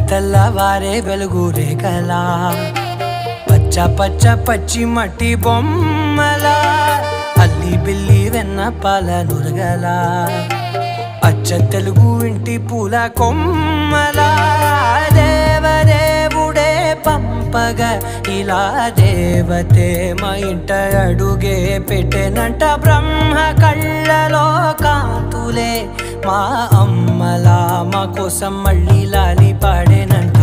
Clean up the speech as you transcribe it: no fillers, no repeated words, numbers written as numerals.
తెల్లవారే వెలుగు రేఖలా పచ్చ పచ్చ పచ్చి మట్టి బొమ్మలా అల్లి బిల్లి వెన్న పాల నురగలా అచ్చ తెలుగు ఇంటి పూల కొమ్మలా దేవదేవుడే పంపగా ఇలా దేవతే మా ఇంట అడుగే పెట్టెనంట బ్రహ్మ కళ్ళలో కాంతులే మా అమ్మలా మా కోసం మళ్ళీ లాలి పాడేనంట.